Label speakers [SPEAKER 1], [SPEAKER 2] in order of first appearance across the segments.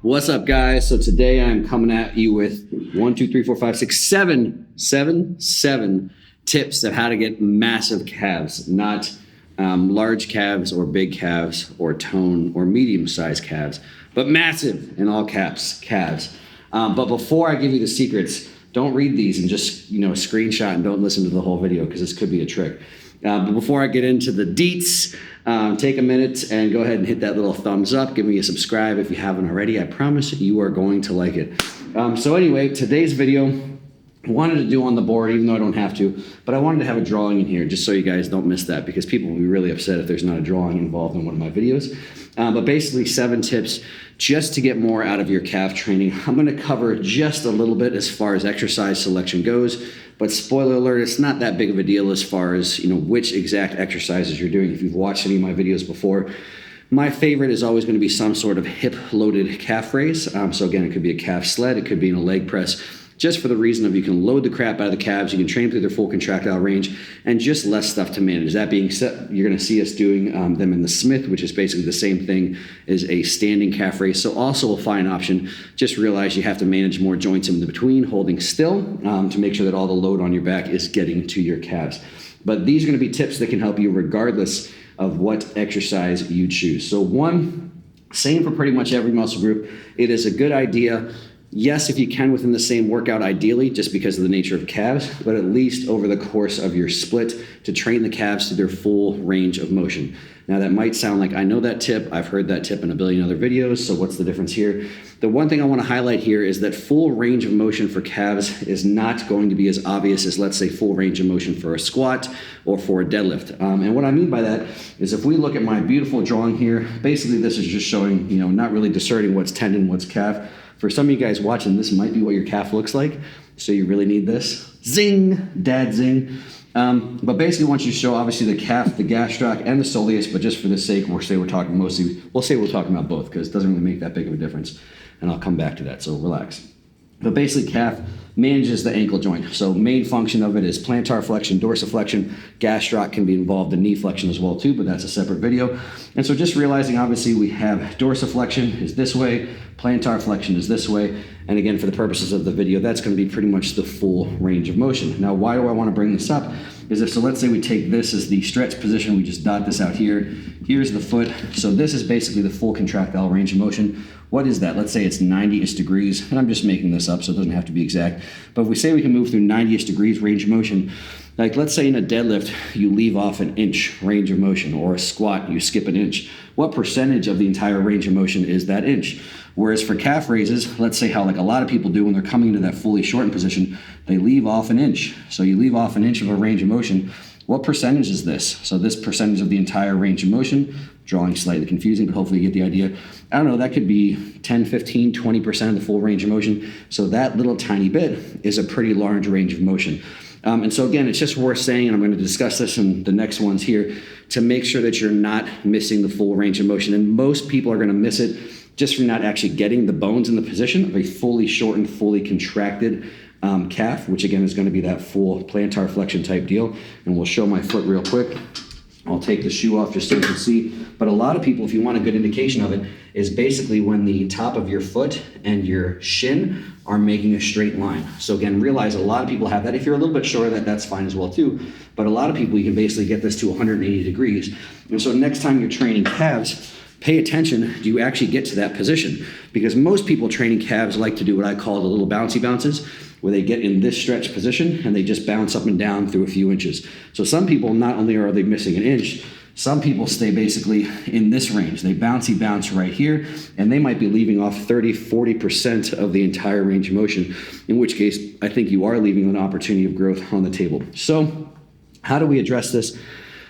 [SPEAKER 1] What's up, guys? So today I'm coming at you with 7 tips of how to get massive calves, not large calves or big calves or tone or medium-sized calves, but massive in all caps, calves. But before I give you the secrets, don't read these and just screenshot and don't listen to the whole video because this could be a trick. But before I get into the deets, take a minute and go ahead and hit that little thumbs up. Give me a subscribe if you haven't already. I promise you are going to like it. So anyway, today's video, I wanted to do on the board, even though I don't have to, but I wanted to have a drawing in here just so you guys don't miss that, because people will be really upset if there's not a drawing involved in one of my videos. But basically 7 tips just to get more out of your calf training. I'm going to cover just a little bit as far as exercise selection goes, but spoiler alert, it's not that big of a deal as far as which exact exercises you're doing. If you've watched any of my videos before, my favorite is always going to be some sort of hip-loaded calf raise. So again, it could be a calf sled, it could be in a leg press, just for the reason of you can load the crap out of the calves, you can train through their full contractile range, and just less stuff to manage. That being said, you're going to see us doing them in the Smith, which is basically the same thing as a standing calf raise. So also a fine option. Just realize you have to manage more joints in between, holding still to make sure that all the load on your back is getting to your calves. But these are going to be tips that can help you regardless of what exercise you choose. So one, same for pretty much every muscle group. It is a good idea, yes, if you can within the same workout, ideally, just because of the nature of calves, but at least over the course of your split to train the calves to their full range of motion. Now that might sound like I know that tip, I've heard that tip in a billion other videos, so what's the difference here? The one thing I want to highlight here is that full range of motion for calves is not going to be as obvious as, let's say, full range of motion for a squat or for a deadlift. And what I mean by that is if we look at my beautiful drawing here, basically this is just showing, not really discerning what's tendon, what's calf. For some of you guys watching, this might be what your calf looks like, so you really need this. Zing, dad zing. But basically, I want you to show obviously the calf, the gastroc, and the soleus. But just for the sake, we'll say we're talking about both because it doesn't really make that big of a difference. And I'll come back to that, so relax. But basically, calf manages the ankle joint. So main function of it is plantar flexion, dorsiflexion. Gastroc can be involved in knee flexion as well too, but that's a separate video. And so just realizing, obviously, we have dorsiflexion is this way, plantar flexion is this way. And again, for the purposes of the video, that's going to be pretty much the full range of motion. Now, why do I want to bring this up? So let's say we take this as the stretch position. We just dot this out here. Here's the foot. So this is basically the full contractile range of motion. What is that? Let's say it's 90-ish degrees, and I'm just making this up, so it doesn't have to be exact. But if we say we can move through 90-ish degrees range of motion, like let's say in a deadlift, you leave off an inch range of motion, or a squat, you skip an inch. What percentage of the entire range of motion is that inch? Whereas for calf raises, let's say how like a lot of people do when they're coming to that fully shortened position, they leave off an inch. So you leave off an inch of a range of motion. What percentage is this? So this percentage of the entire range of motion, drawing slightly confusing, but hopefully you get the idea. I don't know, that could be 10, 15, 20% of the full range of motion. So that little tiny bit is a pretty large range of motion. And so again, it's just worth saying, and I'm going to discuss this in the next ones here, to make sure that you're not missing the full range of motion. And most people are going to miss it just from not actually getting the bones in the position of a fully shortened, fully contracted calf, which again is going to be that full plantar flexion type deal. And we'll show my foot real quick. I'll take the shoe off just so you can see. But a lot of people, if you want a good indication of it, is basically when the top of your foot and your shin are making a straight line. So again, realize a lot of people have that. If you're a little bit short of that, that's fine as well too. But a lot of people, you can basically get this to 180 degrees. And so next time you're training calves, pay attention, do you actually get to that position? Because most people training calves like to do what I call the little bouncy bounces, where they get in this stretch position and they just bounce up and down through a few inches. So some people, not only are they missing an inch, some people stay basically in this range. They bouncy bounce right here, and they might be leaving off 30, 40% of the entire range of motion, in which case I think you are leaving an opportunity of growth on the table. So how do we address this?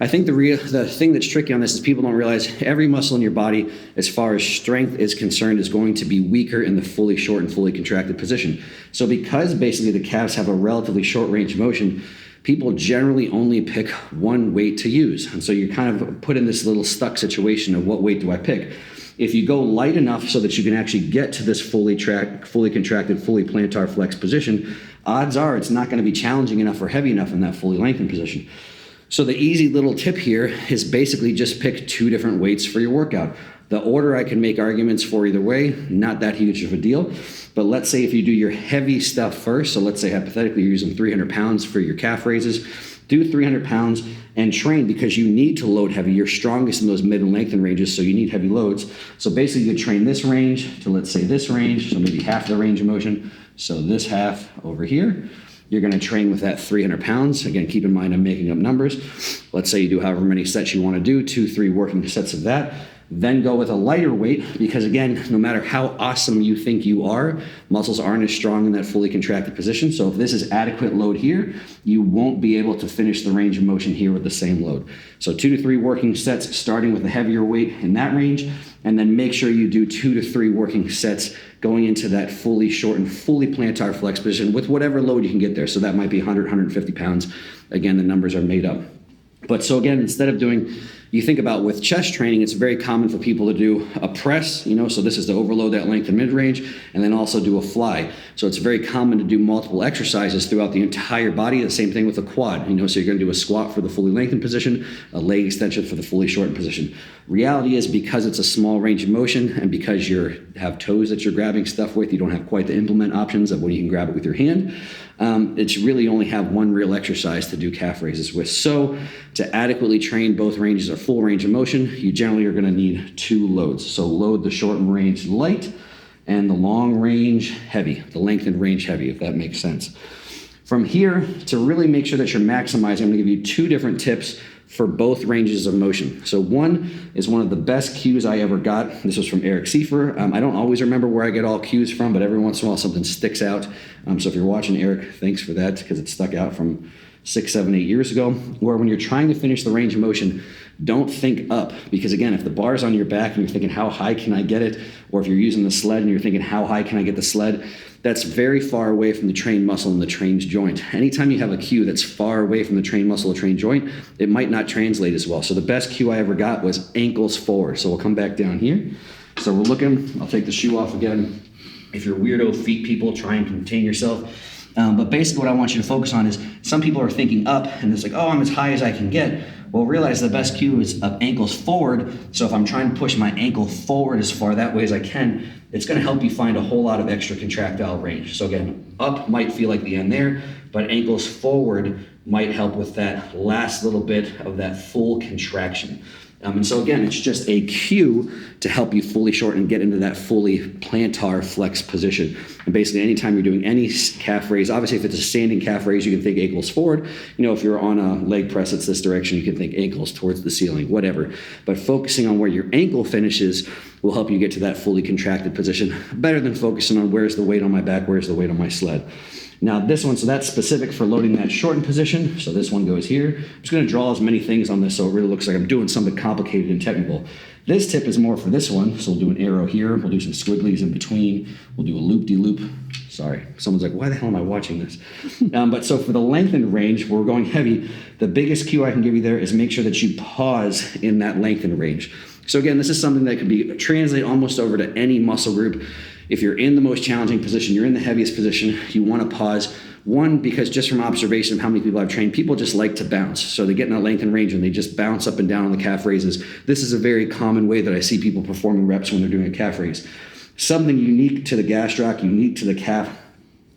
[SPEAKER 1] I think the thing that's tricky on this is people don't realize every muscle in your body, as far as strength is concerned, is going to be weaker in the fully shortened, fully contracted position. So because basically the calves have a relatively short range of motion, people generally only pick one weight to use. And so you're kind of put in this little stuck situation of what weight do I pick? If you go light enough so that you can actually get to this fully contracted, fully plantar flex position, odds are it's not going to be challenging enough or heavy enough in that fully lengthened position. So the easy little tip here is basically just pick 2 different weights for your workout. The order I can make arguments for either way, not that huge of a deal. But let's say if you do your heavy stuff first, so let's say hypothetically you're using 300 pounds for your calf raises, do 300 pounds and train because you need to load heavy. You're strongest in those mid and lengthen ranges, so you need heavy loads. So basically you train this range to, let's say, this range, so maybe half the range of motion. So this half over here, you're gonna train with that 300 pounds. Again, keep in mind I'm making up numbers. Let's say you do however many sets you wanna do, 2-3 working sets of that. Then go with a lighter weight because, again, no matter how awesome you think you are, muscles aren't as strong in that fully contracted position. So if this is adequate load here, you won't be able to finish the range of motion here with the same load. So 2 to 3 working sets starting with a heavier weight in that range, and then make sure you do 2 to 3 working sets going into that fully shortened, fully plantar flex position with whatever load you can get there. So that might be 100, 150 pounds. Again, the numbers are made up. But so again, instead of doing, you think about with chest training, it's very common for people to do a press, so this is to overload that length and mid-range, and then also do a fly. So it's very common to do multiple exercises throughout the entire body. The same thing with the quad, so you're gonna do a squat for the fully lengthened position, a leg extension for the fully shortened position. Reality is because it's a small range of motion and because you have toes that you're grabbing stuff with, you don't have quite the implement options of when you can grab it with your hand. It's really only have one real exercise to do calf raises with. So to adequately train both ranges of full range of motion, you generally are gonna need 2 loads. So load the shortened range light and the long range heavy, the lengthened range heavy, if that makes sense. From here, to really make sure that you're maximizing, I'm gonna give you 2 different tips for both ranges of motion. So one is one of the best cues I ever got. This was from Eric Seifer. I don't always remember where I get all cues from, but every once in a while something sticks out. So if you're watching, Eric, thanks for that because it stuck out from 6, 7, 8 years ago, where when you're trying to finish the range of motion, don't think up, because again, if the bar's on your back and you're thinking, how high can I get it? Or if you're using the sled and you're thinking, how high can I get the sled? That's very far away from the trained muscle and the trained joint. Anytime you have a cue that's far away from the trained muscle or trained joint, it might not translate as well. So the best cue I ever got was ankles forward. So we'll come back down here. So we're looking, I'll take the shoe off again. If you're weirdo feet people, try and contain yourself. But basically what I want you to focus on is some people are thinking up and it's like, oh, I'm as high as I can get. Well, realize the best cue is up ankles forward. So if I'm trying to push my ankle forward as far that way as I can, it's gonna help you find a whole lot of extra contractile range. So again, up might feel like the end there, but ankles forward might help with that last little bit of that full contraction. And so again, it's just a cue to help you fully shorten and get into that fully plantar flex position. And basically anytime you're doing any calf raise, obviously if it's a standing calf raise, you can think ankles forward. If you're on a leg press that's this direction, you can think ankles towards the ceiling, whatever. But focusing on where your ankle finishes will help you get to that fully contracted position, better than focusing on where's the weight on my back, where's the weight on my sled. Now this one, so that's specific for loading that shortened position. So this one goes here. I'm just gonna draw as many things on this so it really looks like I'm doing something complicated and technical. This tip is more for this one. So we'll do an arrow here. We'll do some squigglies in between. We'll do a loop-de-loop. Sorry, someone's like, why the hell am I watching this? But so for the lengthened range, where we're going heavy, the biggest cue I can give you there is make sure that you pause in that lengthened range. So again, this is something that could be translated almost over to any muscle group. If you're in the most challenging position, you're in the heaviest position, you want to pause. One, because just from observation of how many people I've trained, people just like to bounce. So they get in a lengthened range and they just bounce up and down on the calf raises. This is a very common way that I see people performing reps when they're doing a calf raise. Something unique to the gastroc, unique to the calf,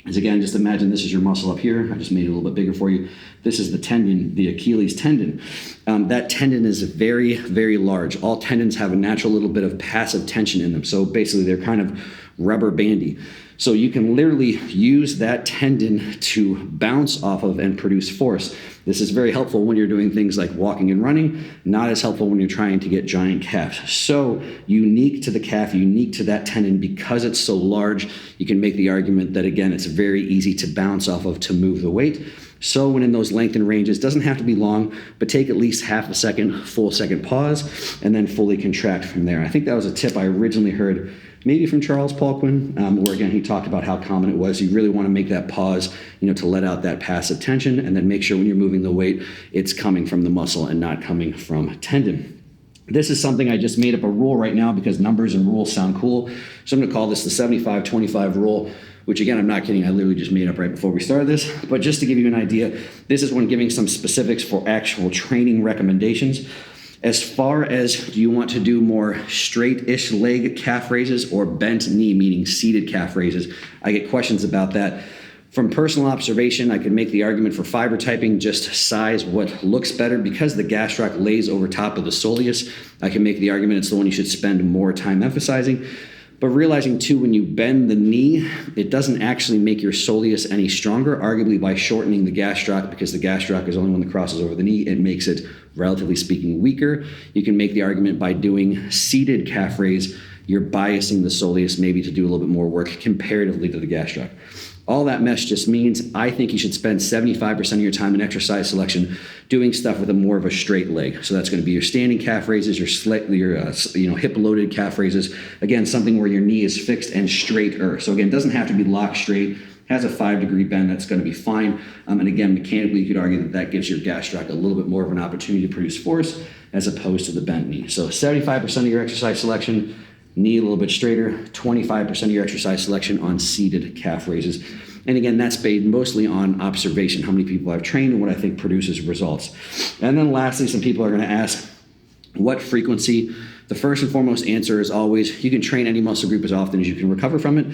[SPEAKER 1] is again, just imagine this is your muscle up here. I just made it a little bit bigger for you. This is the tendon, the Achilles tendon. That tendon is very, very large. All tendons have a natural little bit of passive tension in them. So basically they're kind of rubber bandy. So you can literally use that tendon to bounce off of and produce force. This is very helpful when you're doing things like walking and running, not as helpful when you're trying to get giant calves. So unique to the calf, unique to that tendon, because it's so large, you can make the argument that again, it's very easy to bounce off of to move the weight. So when in those lengthened ranges, doesn't have to be long, but take at least half a second, full second pause, and then fully contract from there. I think that was a tip I originally heard maybe from Charles Poliquin, where again, he talked about how common it was. You really want to make that pause, to let out that passive tension, and then make sure when you're moving the weight, it's coming from the muscle and not coming from tendon. This is something I just made up a rule right now because numbers and rules sound cool. So I'm going to call this the 75-25 rule, which again, I'm not kidding. I literally just made up right before we started this. But just to give you an idea, this is when giving some specifics for actual training recommendations. As far as do you want to do more straight-ish leg calf raises or bent knee, meaning seated calf raises, I get questions about that. From personal observation, I could make the argument for fiber typing, just size what looks better. Because the gastroc lays over top of the soleus, I can make the argument it's the one you should spend more time emphasizing. But realizing too, when you bend the knee, it doesn't actually make your soleus any stronger, arguably by shortening the gastroc, because the gastroc is the only one that crosses over the knee. It makes it, relatively speaking, weaker. You can make the argument by doing seated calf raise, you're biasing the soleus maybe to do a little bit more work comparatively to the gastroc. All that mess just means I think you should spend 75% of your time in exercise selection doing stuff with a more of a straight leg. So that's going to be your standing calf raises, your hip-loaded calf raises. Again, something where your knee is fixed and straighter. So again, it doesn't have to be locked straight. Has a 5-degree bend, that's going to be fine. And again, mechanically, you could argue that that gives your gastroc a little bit more of an opportunity to produce force as opposed to the bent knee. So 75% of your exercise selection, knee a little bit straighter, 25% of your exercise selection on seated calf raises. And again, that's based mostly on observation, how many people I've trained and what I think produces results. And then lastly, some people are going to ask, what frequency? The first and foremost answer is always, you can train any muscle group as often as you can recover from it.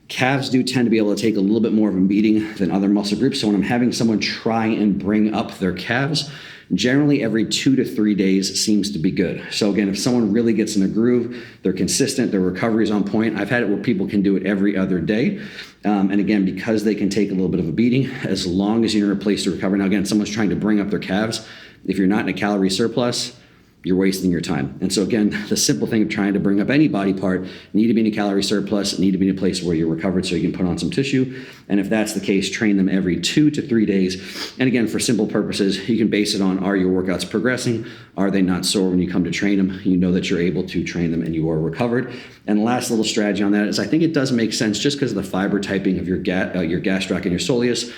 [SPEAKER 1] Calves do tend to be able to take a little bit more of a beating than other muscle groups. So when I'm having someone try and bring up their calves, generally every 2 to 3 days seems to be good. So again, if someone really gets in a groove, they're consistent, their recovery is on point. I've had it where people can do it every other day. And again, because they can take a little bit of a beating, as long as you're in a place to recover. Now again, someone's trying to bring up their calves. If you're not in a calorie surplus, you're wasting your time. And so again, the simple thing of trying to bring up any body part, need to be in a calorie surplus, need to be in a place where you're recovered so you can put on some tissue. And if that's the case, train them every 2 to 3 days. And again, for simple purposes, you can base it on, are your workouts progressing? Are they not sore when you come to train them? You know that you're able to train them and you are recovered. And the last little strategy on that is I think it does make sense just because of the fiber typing of your gastroc and your soleus.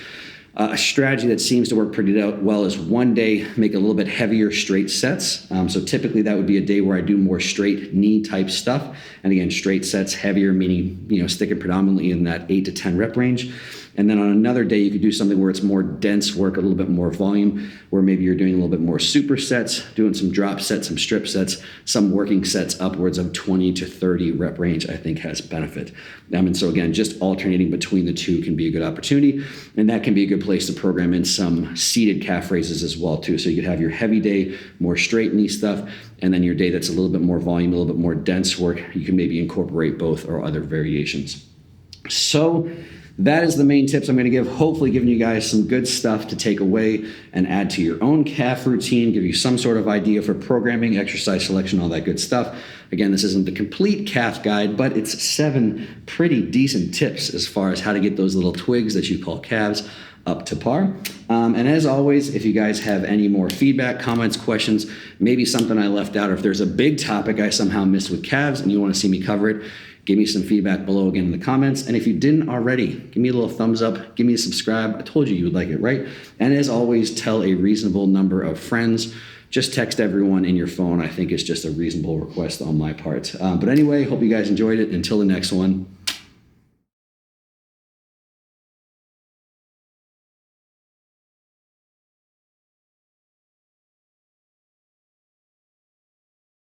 [SPEAKER 1] A strategy that seems to work pretty well is one day make a little bit heavier straight sets. So typically that would be a day where I do more straight knee type stuff. And again, straight sets, heavier, meaning, sticking predominantly in that 8 to 10 rep range. And then on another day, you could do something where it's more dense work, a little bit more volume, where maybe you're doing a little bit more supersets, doing some drop sets, some strip sets, some working sets upwards of 20 to 30 rep range, I think has benefit. And so again, just alternating between the two can be a good opportunity. And that can be a good place to program in some seated calf raises as well too. So you could have your heavy day, more straight knee stuff, and then your day that's a little bit more volume, a little bit more dense work. You can maybe incorporate both or other variations. So that is the main tips I'm going to give, hopefully giving you guys some good stuff to take away and add to your own calf routine, give you some sort of idea for programming, exercise selection, all that good stuff. Again, this isn't the complete calf guide, but it's 7 pretty decent tips as far as how to get those little twigs that you call calves up to par. And as always, if you guys have any more feedback, comments, questions, maybe something I left out, or if there's a big topic I somehow missed with calves and you want to see me cover it, give me some feedback below again in the comments. And if you didn't already, give me a little thumbs up, give me a subscribe. I told you would like it, right? And as always, tell a reasonable number of friends. Just text everyone in your phone. I think it's just a reasonable request on my part. But anyway, hope you guys enjoyed it. Until the next one,